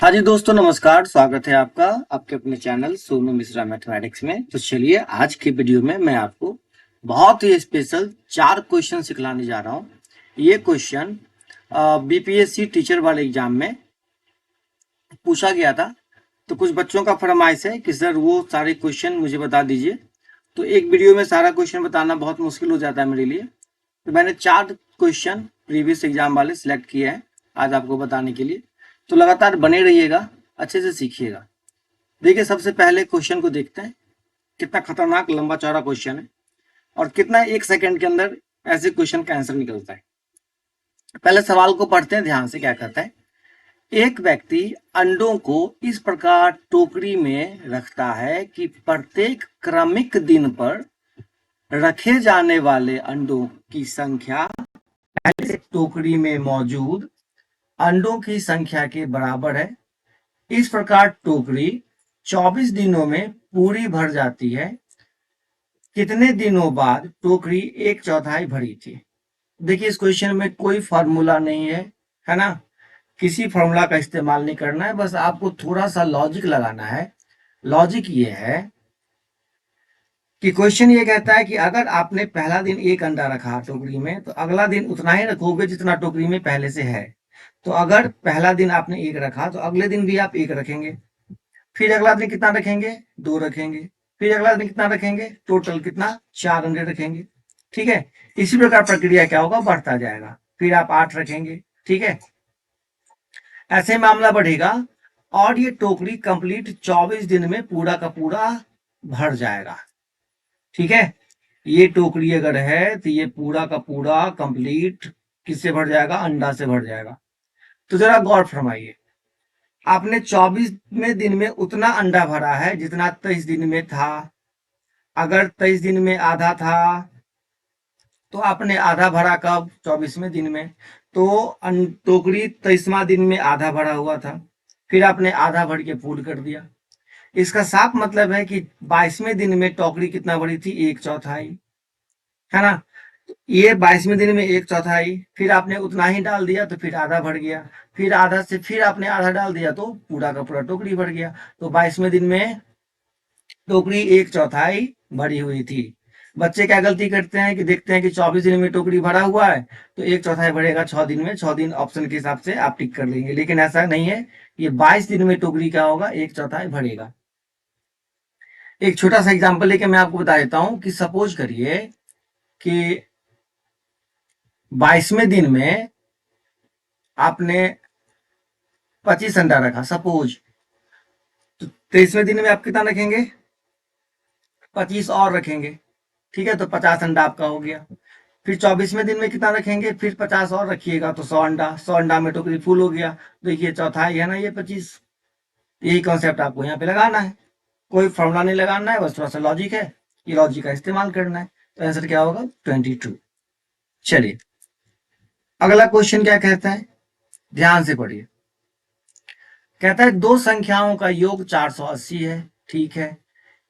हाँ जी दोस्तों, नमस्कार। स्वागत है आपका आपके अपने चैनल सोनू मिश्रा मैथमेटिक्स में। तो चलिए आज की वीडियो में मैं आपको बहुत ही स्पेशल 4 क्वेश्चन सिखलाने जा रहा हूँ। ये क्वेश्चन बीपीएससी टीचर वाले एग्जाम में पूछा गया था। तो कुछ बच्चों का फरमाइश है कि सर वो सारे क्वेश्चन मुझे बता दीजिए। तो एक वीडियो में सारा क्वेश्चन बताना बहुत मुश्किल हो जाता है मेरे लिए। तो मैंने 4 क्वेश्चन प्रीवियस एग्जाम वाले सिलेक्ट किए हैं आज आपको बताने के लिए। तो लगातार बने रहिएगा, अच्छे से सीखिएगा। देखिए, सबसे पहले क्वेश्चन को देखते हैं। कितना खतरनाक लंबा चौड़ा क्वेश्चन है और कितना 1 सेकंड के अंदर ऐसे क्वेश्चन का आंसर निकलता है। पहले सवाल को पढ़ते हैं ध्यान से। क्या कहता है? एक व्यक्ति अंडों को इस प्रकार टोकरी में रखता है कि प्रत्येक क्रमिक दिन पर रखे जाने वाले अंडों की संख्या पहले टोकरी में मौजूद अंडों की संख्या के बराबर है। इस प्रकार टोकरी 24 दिनों में पूरी भर जाती है। कितने दिनों बाद टोकरी 1/4 भरी थी? देखिए, इस क्वेश्चन में कोई फार्मूला नहीं है ना। किसी फार्मूला का इस्तेमाल नहीं करना है, बस आपको थोड़ा सा लॉजिक लगाना है। लॉजिक ये है कि क्वेश्चन ये कहता है कि अगर आपने पहला दिन 1 अंडा रखा टोकरी में, तो अगला दिन उतना ही रखोगे जितना टोकरी में पहले से है। तो अगर पहला दिन आपने 1 रखा तो अगले दिन भी आप 1 रखेंगे। फिर अगला दिन कितना रखेंगे? 2 रखेंगे। फिर अगला दिन कितना रखेंगे? टोटल कितना? 4 अंडे रखेंगे। ठीक है। इसी प्रकार प्रक्रिया क्या होगा? बढ़ता जाएगा। फिर आप 8 रखेंगे। ठीक है। ऐसे मामला बढ़ेगा और ये टोकरी कंप्लीट 24 दिन में पूरा का पूरा भर जाएगा। ठीक है। ये टोकरी अगर है तो ये पूरा का पूरा कंप्लीट किससे भर जाएगा? अंडा से भर जाएगा। तो जरा गौर फरमाइए, आपने 24वें दिन में उतना अंडा भरा है जितना 23 दिन में था। अगर 23 दिन में आधा था तो आपने आधा भरा कब? 24वें दिन में। तो टोकरी 23वां दिन में आधा भरा हुआ था, फिर आपने आधा भर के फुल कर दिया। इसका साफ मतलब है कि 22वें दिन में टोकरी कितना बड़ी थी? 1/4, है ना। तो ये 22वें दिन में 1/4, फिर आपने उतना ही डाल दिया तो फिर आधा भर गया। फिर आधा से फिर आपने आधा डाल दिया तो पूरा का पूरा टोकरी भर गया। तो 22वें दिन में टोकरी 1/4 भरी हुई थी। बच्चे क्या गलती करते हैं कि देखते हैं कि 24 दिन में टोकरी भरा हुआ है तो 1/4 भरेगा 6 दिन में। 6 दिन ऑप्शन के हिसाब से आप टिक कर लेंगे, लेकिन ऐसा नहीं है। ये 22 दिन में टोकरी क्या होगा? 1/4 भरेगा। एक छोटा सा एग्जाम्पल लेके मैं आपको बता देता हूं कि सपोज करिए कि 22वें दिन में आपने 25 अंडा रखा सपोज। तो 23वें दिन में आप कितना रखेंगे? 25 और रखेंगे। ठीक है। तो 50 अंडा आपका हो गया। फिर 24वें दिन में कितना रखेंगे? फिर 50 और रखिएगा तो 100 अंडा। 100 अंडा में टोकरी फुल हो गया। देखिए, चौथाई है ना ये 25। यही कॉन्सेप्ट आपको यहाँ पे लगाना है। कोई फॉर्मूला नहीं लगाना है, बस थोड़ा सा लॉजिक है। ये लॉजिक का इस्तेमाल करना है। तो आंसर क्या होगा? 22। चलिए, अगला क्वेश्चन क्या कहता है, ध्यान से पढ़िए। कहता है दो संख्याओं का योग 480 है। ठीक है।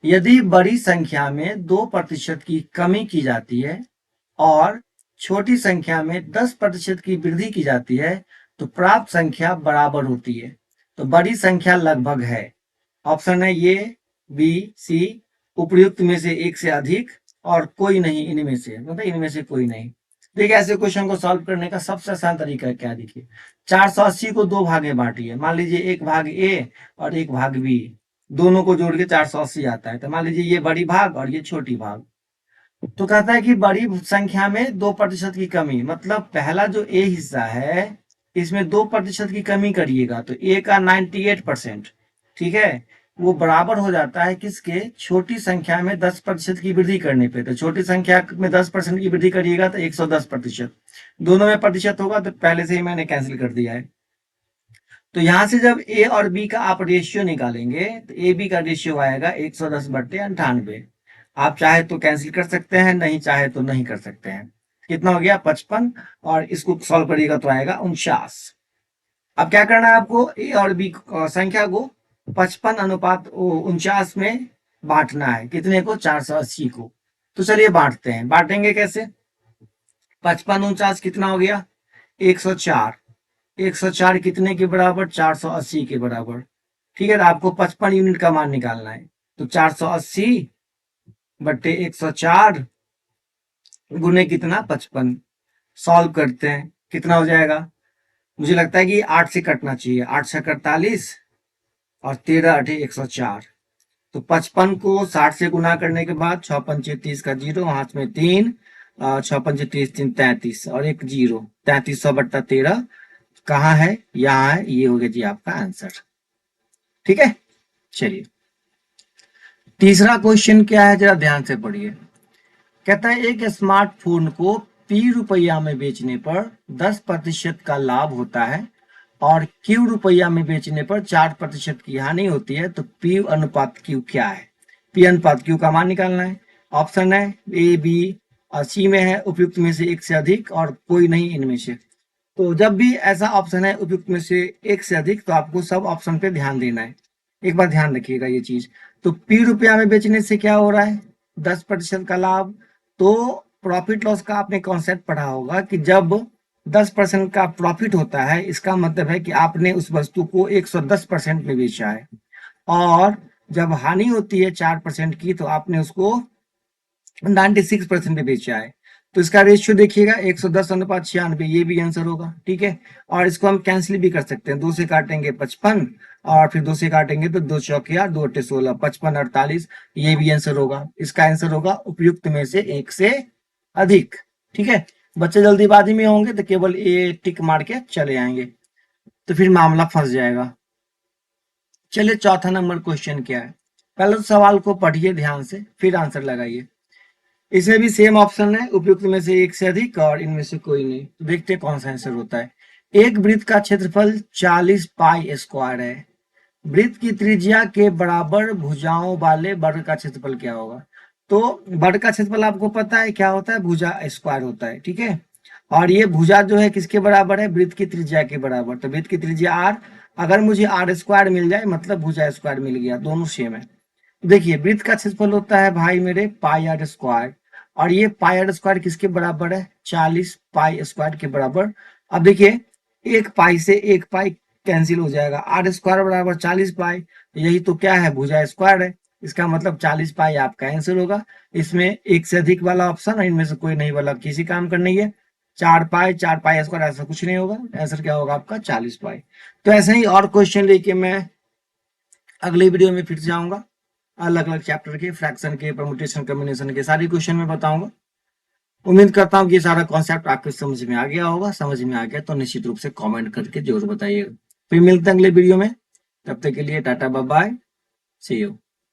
यदि बड़ी संख्या में 2% की कमी की जाती है और छोटी संख्या में 10% की वृद्धि की जाती है तो प्राप्त संख्या बराबर होती है। तो बड़ी संख्या लगभग है। ऑप्शन है ये, बी, सी। उपर्युक्त में से एक से अधिक और कोई नहीं इनमें से, मतलब इनमें से कोई नहीं। देखिए, ऐसे क्वेश्चन को सॉल्व करने का सबसे आसान तरीका क्या? देखिए, 480 को 2 भाग में बांटिए। मान लीजिए एक भाग ए और एक भाग बी, दोनों को जोड़ के 480 आता है। तो मान लीजिए ये बड़ी भाग और ये छोटी भाग। तो कहता है कि बड़ी संख्या में 2% की कमी, मतलब पहला जो ए हिस्सा है इसमें 2% की कमी करिएगा तो ए का 98%, ठीक है, वो बराबर हो जाता है किसके? छोटी संख्या में 10% की वृद्धि करने पे। तो छोटी संख्या में 10% की वृद्धि करिएगा तो 110%। दोनों में प्रतिशत होगा तो पहले से ही मैंने कैंसिल कर दिया है। तो यहां से जब ए और बी का आप रेशियो निकालेंगे तो ए बी का रेशियो आएगा 110/98। आप चाहे तो कैंसिल कर सकते हैं, नहीं चाहे तो नहीं कर सकते हैं। कितना हो गया? 55। और इसको सॉल्व करिएगा तो आएगा 49। अब क्या करना है आपको? ए और बी संख्या को 55:49 में बांटना है। कितने को? 480 को। तो चलिए बांटते हैं। बांटेंगे कैसे? 55 49 कितना हो गया? 104। 104 कितने के बराबर? 480 के बराबर। ठीक है, तो आपको 55 यूनिट का मान निकालना है। तो 480 बट्टे 104 गुने कितना? 55। सॉल्व करते हैं, कितना हो जाएगा? मुझे लगता है कि 8 से कटना चाहिए। 8 से 48 और 13 अठे 104। तो 55 को 60 से गुना करने के बाद 6 पंचे 30 का जीरो, हाथ में 3, 6 पंचे 30, 3 33 और एक जीरो। 3300 बट्टा 13 कहाँ है? यहाँ है। ये हो गया जी आपका आंसर। ठीक है, चलिए तीसरा क्वेश्चन क्या है, जरा ध्यान से पढ़िए। कहता है एक स्मार्टफोन को ₹P में बेचने पर 10% का लाभ होता है और Q में बेचने पर 4% की हानि होती है, तो P अनुपात Q क्या है? P अनुपात Q का मान निकालना है। ऑप्शन है A, B और C में है उपयुक्त में से एक से अधिक और कोई नहीं इनमें से। तो जब भी ऐसा ऑप्शन है उपयुक्त में से एक से अधिक, तो आपको सब ऑप्शन पे ध्यान देना है। एक बार ध्यान रखिएगा ये चीज। तो ₹P में बेचने से क्या हो रहा है? 10% का लाभ। तो प्रॉफिट लॉस का आपने कॉन्सेप्ट पढ़ा होगा कि जब 10% का प्रॉफिट होता है, इसका मतलब है कि आपने उस वस्तु को 110% में बेचा है। और जब हानि होती है 4% की, तो आपने उसको 96% में बेचा है। तो इसका रेशियो देखिएगा 110 अनुपात 96, ये भी आंसर होगा। ठीक है, और इसको हम कैंसिल भी कर सकते हैं। 2 से काटेंगे 55 और फिर 2 से काटेंगे तो 2 चौके 8, 2 अट्ठे 16, 55 48, ये भी आंसर होगा। इसका आंसर होगा उपयुक्त में से एक से अधिक। ठीक है, बच्चे जल्दीबाजी में होंगे तो केवल ये टिक मार के चले आएंगे, तो फिर मामला फंस जाएगा। चलिए चौथा नंबर क्वेश्चन क्या है, पहले तो सवाल को पढ़िए ध्यान से, फिर आंसर लगाइए। इसमें भी सेम ऑप्शन है, उपयुक्त में से एक से अधिक और इनमें से कोई नहीं। तो देखते हैं कौन सा आंसर होता है। एक वृत्त का क्षेत्रफल 40 पाई स्क्वायर है। वृत्त की त्रिज्या के बराबर भुजाओं वाले वर्ग का क्षेत्रफल क्या होगा? तो वर्ग का क्षेत्रफल आपको पता है क्या होता है? भुजा स्क्वायर होता है। ठीक है, और ये भुजा जो है किसके बराबर है? वृत्त की त्रिज्या के बराबर। तो वृत्त की त्रिज्या r, अगर मुझे r स्क्वायर मिल जाए मतलब भुजा स्क्वायर मिल गया, दोनों सेम है। देखिए वृत्त का क्षेत्रफल होता है भाई मेरे पाई आर स्क्वायर, और ये पाई आर स्क्वायर किसके बराबर है? 40 पाई स्क्वायर के बराबर। अब देखिए एक पाई से एक पाई कैंसिल हो जाएगा, आर स्क्वायर बराबर 40 पाई, यही तो क्या है? भुजा स्क्वायर है। इसका मतलब 40 पाई आपका आंसर होगा। इसमें एक से अधिक वाला ऑप्शन और इनमें से कोई नहीं वाला किसी काम का नहीं है। 4 पाई स्क्वायर ऐसा कुछ नहीं होगा। आंसर क्या होगा आपका? 40 पाई। तो ऐसे ही और क्वेश्चन लेके मैं अगले वीडियो में फिर से आऊंगा। अलग अलग चैप्टर के, फ्रैक्शन के, परमुटेशन कम्बिनेशन के सारी क्वेश्चन में बताऊंगा। उम्मीद करता हूँ कि सारा कॉन्सेप्ट आपको समझ में आ गया होगा। समझ में आ गया तो निश्चित रूप से कमेंट करके जरूर बताइएगा। फिर मिलते हैं अगले वीडियो में, तब तक के लिए tata bye bye, see you.